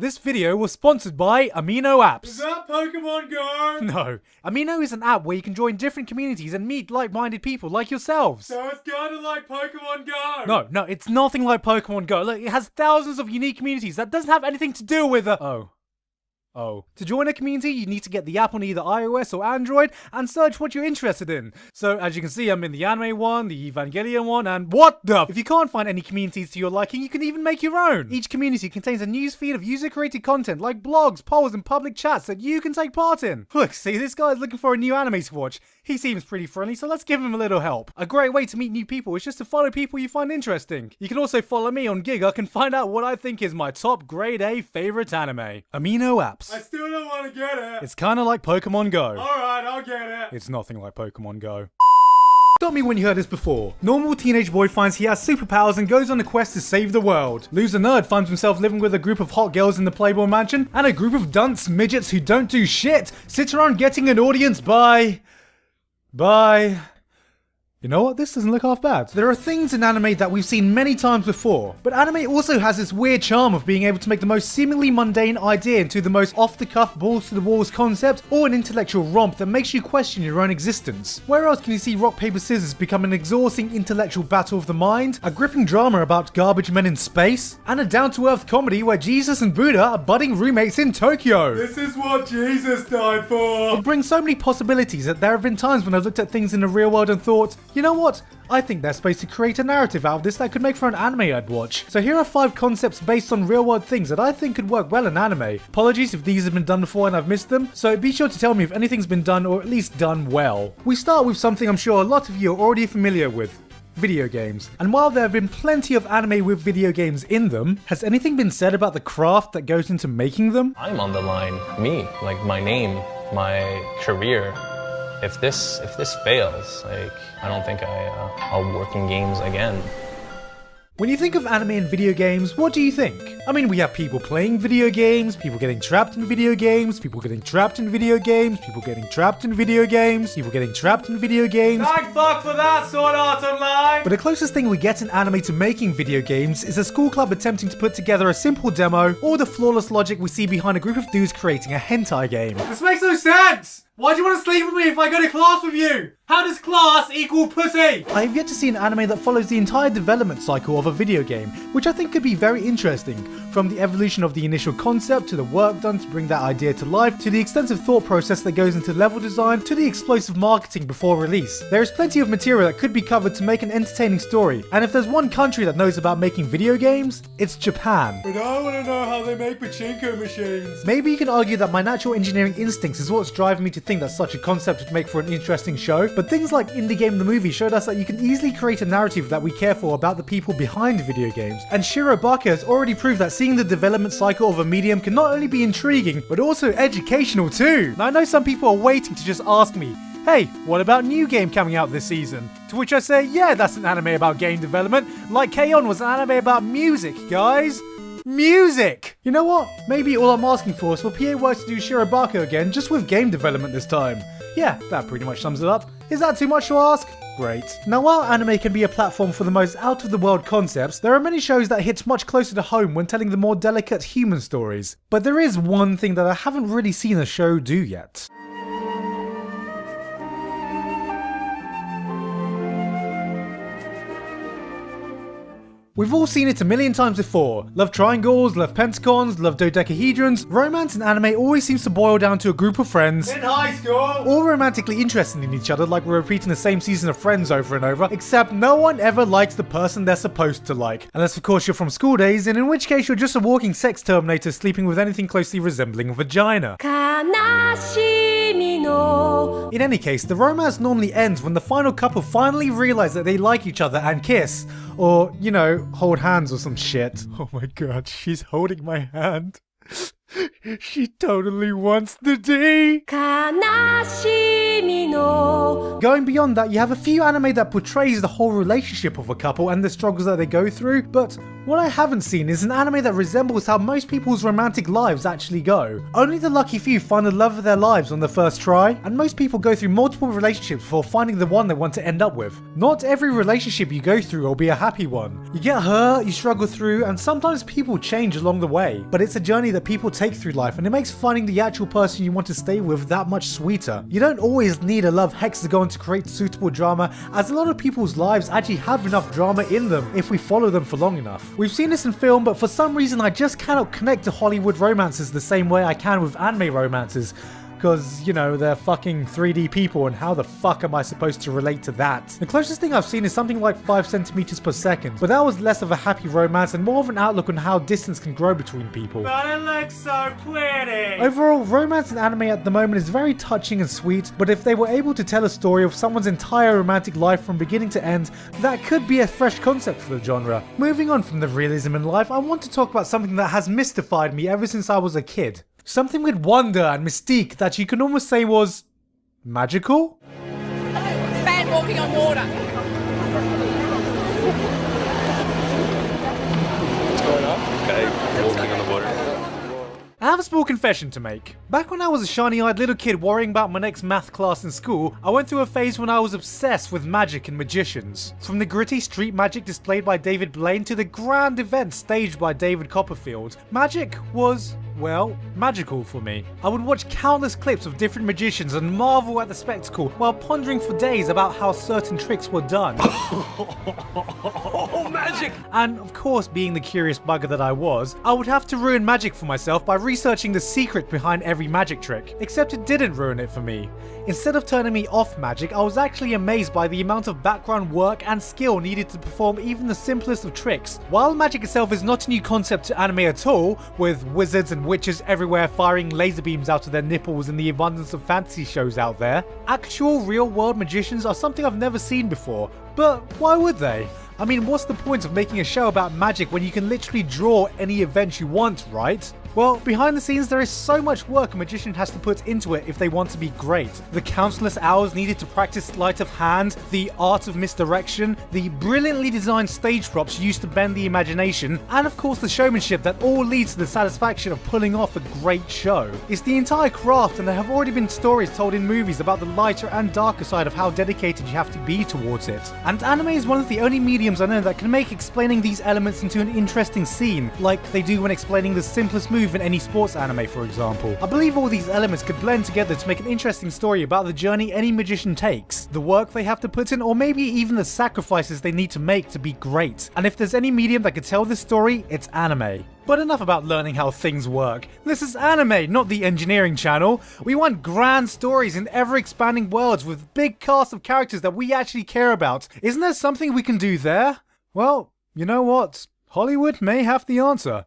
This video was sponsored by Amino Apps. Is that Pokemon Go? No. Amino is an app where you can join different communities and meet like-minded people like yourselves. So it's kind of like Pokemon Go. No, it's nothing like Pokemon Go. Look, it has thousands of unique communities. That doesn't have anything to do with To join a community, you need to get the app on either iOS or Android and search what you're interested in. So, as you can see, I'm in the anime one, the Evangelion one, and what the? If you can't find any communities to your liking, you can even make your own. Each community contains a newsfeed of user-created content like blogs, polls, and public chats that you can take part in. Look, see, this guy's looking for a new anime to watch. He seems pretty friendly, so let's give him a little help. A great way to meet new people is just to follow people you find interesting. You can also follow me on Gigguk and find out what I think is my top grade A favorite anime. Amino Apps. I still don't want to get it. It's kinda like Pokemon Go. Alright, I'll get it. It's nothing like Pokemon Go. Got me when you heard this before. Normal teenage boy finds he has superpowers and goes on a quest to save the world. Loser nerd finds himself living with a group of hot girls in the Playboy Mansion, and a group of dunce midgets who don't do shit sit around getting an audience by... You know what? This doesn't look half bad. There are things in anime that we've seen many times before, but anime also has this weird charm of being able to make the most seemingly mundane idea into the most off-the-cuff, balls-to-the-walls concept, or an intellectual romp that makes you question your own existence. Where else can you see rock, paper, scissors become an exhausting intellectual battle of the mind, a gripping drama about garbage men in space, and a down-to-earth comedy where Jesus and Buddha are budding roommates in Tokyo? This is what Jesus died for. It brings so many possibilities that there have been times when I've looked at things in the real world and thought, you know what? I think there's space to create a narrative out of this that could make for an anime I'd watch. So here are 5 concepts based on real world things that I think could work well in anime. Apologies if these have been done before and I've missed them, so be sure to tell me if anything's been done or at least done well. We start with something I'm sure a lot of you are already familiar with. Video games. And while there have been plenty of anime with video games in them, has anything been said about the craft that goes into making them? I'm on the line. Me, like my name, my career. If this fails, like, I don't think I'll work in games again. When you think of anime and video games, what do you think? I mean, we have people playing video games, people getting trapped in video games, people getting trapped in video games, people getting trapped in video games, people getting trapped in video games. Thank fuck for that, Sword Art Online! But the closest thing we get in anime to making video games is a school club attempting to put together a simple demo, or the flawless logic we see behind a group of dudes creating a hentai game. This makes no sense! Why do you want to sleep with me if I go to class with you? How does class equal pussy? I have yet to see an anime that follows the entire development cycle of a video game, which I think could be very interesting, from the evolution of the initial concept, to the work done to bring that idea to life, to the extensive thought process that goes into level design, to the explosive marketing before release. There is plenty of material that could be covered to make an entertaining story, and if there's one country that knows about making video games, it's Japan. But I want to know how they make pachinko machines. Maybe you can argue that my natural engineering instincts is what's driving me to think that such a concept would make for an interesting show, but things like Indie Game the Movie showed us that you can easily create a narrative that we care for about the people behind video games, and Shirobaka has already proved that seeing the development cycle of a medium can not only be intriguing, but also educational too. Now I know some people are waiting to just ask me, hey, what about New Game coming out this season? To which I say, yeah, that's an anime about game development, like K-On! Was an anime about music, guys. Music! You know what? Maybe all I'm asking for is for PA Works to do Shirobaka again, just with game development this time. Yeah, that pretty much sums it up. Is that too much to ask? Great. Now while anime can be a platform for the most out-of-the-world concepts, there are many shows that hit much closer to home when telling the more delicate human stories. But there is one thing that I haven't really seen a show do yet. We've all seen it a million times before. Love triangles, love pentagons, love dodecahedrons. Romance in anime always seems to boil down to a group of friends In high school! all romantically interested in each other, like we're repeating the same season of Friends over and over, except no one ever likes the person they're supposed to like. Unless of course you're from school days, and in which case you're just a walking sex terminator sleeping with anything closely resembling a vagina. In any case, the romance normally ends when the final couple finally realize that they like each other and kiss. Or, you know, hold hands or some shit. Oh my god, she's holding my hand. She totally wants the D. 悲しみの Going beyond that, you have a few anime that portrays the whole relationship of a couple and the struggles that they go through, but what I haven't seen is an anime that resembles how most people's romantic lives actually go. Only the lucky few find the love of their lives on the first try, and most people go through multiple relationships before finding the one they want to end up with. Not every relationship you go through will be a happy one. You get hurt, you struggle through, and sometimes people change along the way, but it's a journey that people take through life, and it makes finding the actual person you want to stay with that much sweeter. You don't always need a love hexagon to create suitable drama, as a lot of people's lives actually have enough drama in them if we follow them for long enough. We've seen this in film, but for some reason I just cannot connect to Hollywood romances the same way I can with anime romances. Because, you know, they're fucking 3D people, and how the fuck am I supposed to relate to that? The closest thing I've seen is something like 5 centimeters per second, but that was less of a happy romance and more of an outlook on how distance can grow between people. But it looks so pretty. Overall, romance in anime at the moment is very touching and sweet, but if they were able to tell a story of someone's entire romantic life from beginning to end, that could be a fresh concept for the genre. Moving on from the realism in life, I want to talk about something that has mystified me ever since I was a kid. Something with wonder and mystique that you can almost say was magical? It's bad walking on water. What's going on? Okay, walking on the water. I have a small confession to make. Back when I was a shiny-eyed little kid worrying about my next math class in school, I went through a phase when I was obsessed with magic and magicians. From the gritty street magic displayed by David Blaine to the grand events staged by David Copperfield, magic was, well, magical for me. I would watch countless clips of different magicians and marvel at the spectacle while pondering for days about how certain tricks were done. Oh, magic! And of course, being the curious bugger that I was, I would have to ruin magic for myself by researching the secret behind every magic trick. Except it didn't ruin it for me. Instead of turning me off magic, I was actually amazed by the amount of background work and skill needed to perform even the simplest of tricks. While magic itself is not a new concept to anime at all, with wizards and witches everywhere firing laser beams out of their nipples in the abundance of fantasy shows out there, actual real-world magicians are something I've never seen before. But why would they? I mean, what's the point of making a show about magic when you can literally draw any event you want, right? Well, behind the scenes there is so much work a magician has to put into it if they want to be great. The countless hours needed to practice sleight of hand, the art of misdirection, the brilliantly designed stage props used to bend the imagination, and of course the showmanship that all leads to the satisfaction of pulling off a great show. It's the entire craft, and there have already been stories told in movies about the lighter and darker side of how dedicated you have to be towards it. And anime is one of the only mediums I know that can make explaining these elements into an interesting scene, like they do when explaining the simplest move in any sports anime, for example. I believe all these elements could blend together to make an interesting story about the journey any magician takes, the work they have to put in, or maybe even the sacrifices they need to make to be great. And if there's any medium that could tell this story, it's anime. But enough about learning how things work. This is anime, not the engineering channel. We want grand stories in ever-expanding worlds with big casts of characters that we actually care about. Isn't there something we can do there? Well, you know what? Hollywood may have the answer.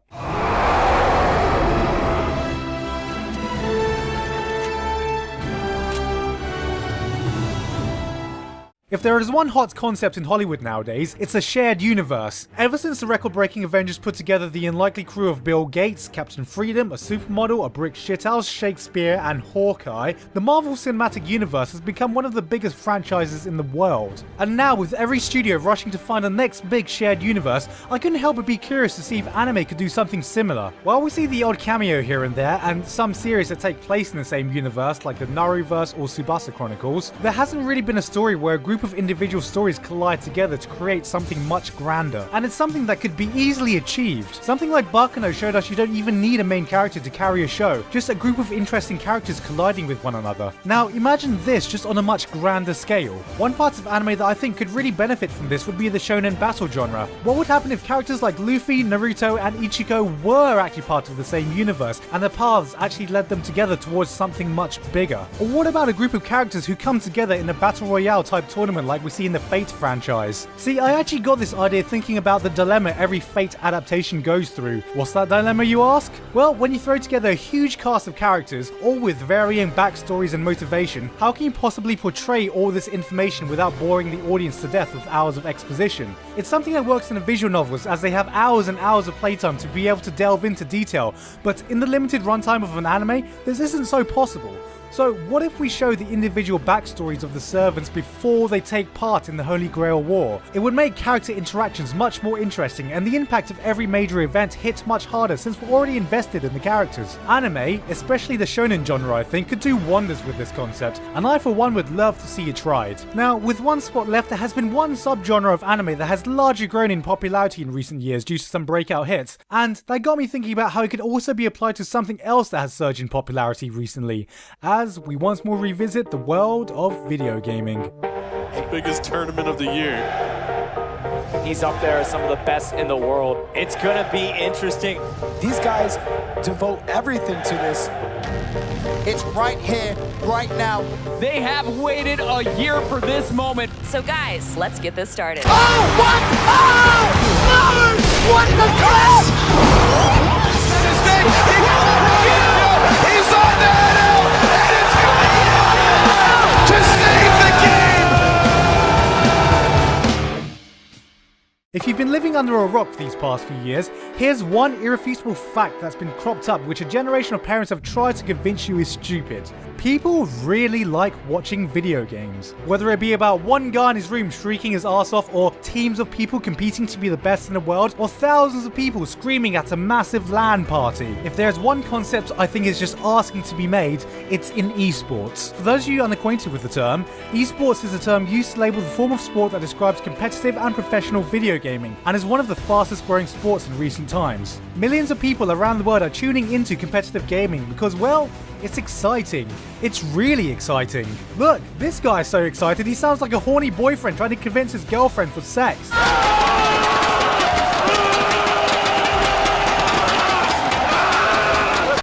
If there is one hot concept in Hollywood nowadays, it's a shared universe. Ever since the record-breaking Avengers put together the unlikely crew of Bill Gates, Captain Freedom, a supermodel, a brick shithouse, Shakespeare, and Hawkeye, the Marvel Cinematic Universe has become one of the biggest franchises in the world. And now, with every studio rushing to find the next big shared universe, I couldn't help but be curious to see if anime could do something similar. While we see the odd cameo here and there, and some series that take place in the same universe, like the Naruverse or Tsubasa Chronicles, there hasn't really been a story where a group of individual stories collide together to create something much grander. And it's something that could be easily achieved. Something like Baccano showed us you don't even need a main character to carry a show, just a group of interesting characters colliding with one another. Now imagine this just on a much grander scale. One part of anime that I think could really benefit from this would be the shonen battle genre. What would happen if characters like Luffy, Naruto, and Ichigo were actually part of the same universe, and their paths actually led them together towards something much bigger? Or what about a group of characters who come together in a battle royale type tournament tournament like we see in the Fate franchise. See, I actually got this idea thinking about the dilemma every Fate adaptation goes through. What's that dilemma, you ask? Well, when you throw together a huge cast of characters, all with varying backstories and motivation, how can you possibly portray all this information without boring the audience to death with hours of exposition? It's something that works in the visual novels, as they have hours and hours of playtime to be able to delve into detail, but in the limited runtime of an anime, this isn't so possible. So what if we show the individual backstories of the servants before they take part in the Holy Grail War? It would make character interactions much more interesting, and the impact of every major event hit much harder since we're already invested in the characters. Anime, especially the shonen genre, I think, could do wonders with this concept, and I for one would love to see it tried. Now, with one spot left, there has been one subgenre of anime that has largely grown in popularity in recent years due to some breakout hits, and that got me thinking about how it could also be applied to something else that has surged in popularity recently, as we once more revisit the world of video gaming. The biggest tournament of the year. He's up there as some of the best in the world. It's gonna be interesting. These guys devote everything to this. It's right here, right now. They have waited a year for this moment. So guys, let's get this started. Oh, what? Oh, no! What the crap? He's on there now! And it's going to save the game! If you've been living under a rock these past few years, here's one irrefutable fact that's been cropped up which a generation of parents have tried to convince you is stupid. People really like watching video games. Whether it be about one guy in his room shrieking his ass off, or teams of people competing to be the best in the world, or thousands of people screaming at a massive LAN party. If there's one concept I think is just asking to be made, it's in esports. For those of you unacquainted with the term, esports is a term used to label the form of sport that describes competitive and professional video gaming, and is one of the fastest growing sports in recent times. Millions of people around the world are tuning into competitive gaming because, well, it's exciting. It's really exciting. Look, this guy's so excited he sounds like a horny boyfriend trying to convince his girlfriend for sex.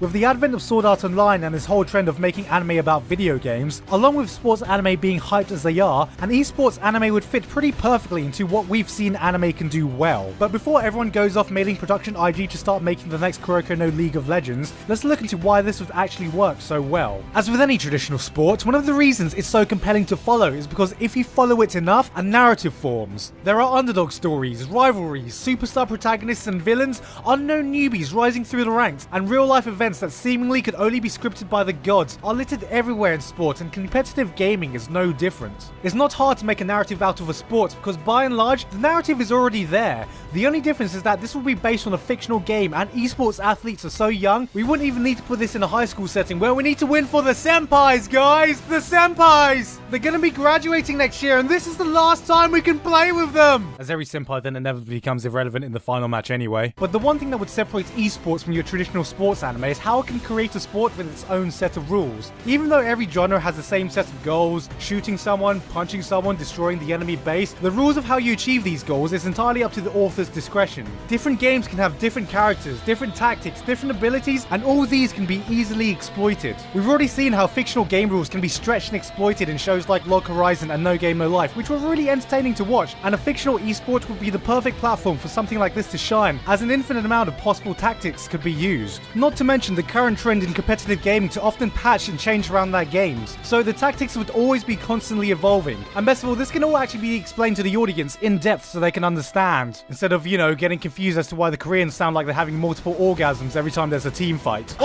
With the advent of Sword Art Online and this whole trend of making anime about video games, along with sports anime being hyped as they are, an esports anime would fit pretty perfectly into what we've seen anime can do well. But before everyone goes off mailing production IG to start making the next Kuroko no League of Legends, let's look into why this would actually work so well. As with any traditional sport, one of the reasons it's so compelling to follow is because if you follow it enough, a narrative forms. There are underdog stories, rivalries, superstar protagonists and villains, unknown newbies rising through the ranks, and real-life events that seemingly could only be scripted by the gods are littered everywhere in sport, and competitive gaming is no different. It's not hard to make a narrative out of a sport because by and large, the narrative is already there. The only difference is that this will be based on a fictional game, and esports athletes are so young, we wouldn't even need to put this in a high school setting where we need to win for the senpais, guys! The senpais! They're gonna be graduating next year, and this is the last time we can play with them! As every senpai then inevitably becomes irrelevant in the final match anyway. But the one thing that would separate esports from your traditional sports anime is how it can create a sport with its own set of rules. Even though every genre has the same set of goals, shooting someone, punching someone, destroying the enemy base, the rules of how you achieve these goals is entirely up to the author's discretion. Different games can have different characters, different tactics, different abilities, and all these can be easily exploited. We've already seen how fictional game rules can be stretched and exploited in shows like Log Horizon and No Game No Life, which were really entertaining to watch, and a fictional esport would be the perfect platform for something like this to shine, as an infinite amount of possible tactics could be used. Not to mention the current trend in competitive gaming to often patch and change around their games, so the tactics would always be constantly evolving. And best of all, this can all actually be explained to the audience in depth so they can understand, instead of, you know, getting confused as to why the Koreans sound like they're having multiple orgasms every time there's a team fight.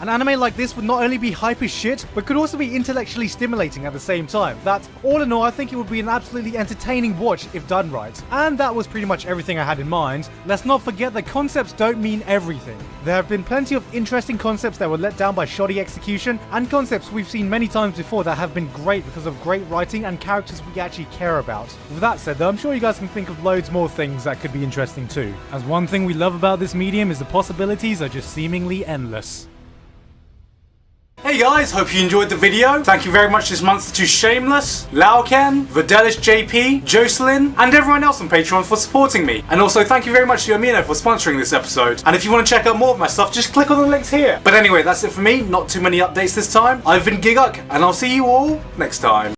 An anime like this would not only be hype as shit, but could also be intellectually stimulating at the same time. That, all in all, I think it would be an absolutely entertaining watch if done right. And that was pretty much everything I had in mind. Let's not forget that concepts don't mean everything. There have been plenty of interesting concepts that were let down by shoddy execution, and concepts we've seen many times before that have been great because of great writing and characters we actually care about. With that said though, I'm sure you guys can think of loads more things that could be interesting too. As one thing we love about this medium is the possibilities are just seemingly endless. Hey Hey guys, hope you enjoyed the video. Thank you very much this month to Shameless, Lauken, Videlish JP, Jocelyn, and everyone else on Patreon for supporting me. And also thank you very much to Yamino for sponsoring this episode. And if you want to check out more of my stuff, just click on the links here. But anyway, that's it for me. Not too many updates this time. I've been Giguk, and I'll see you all next time.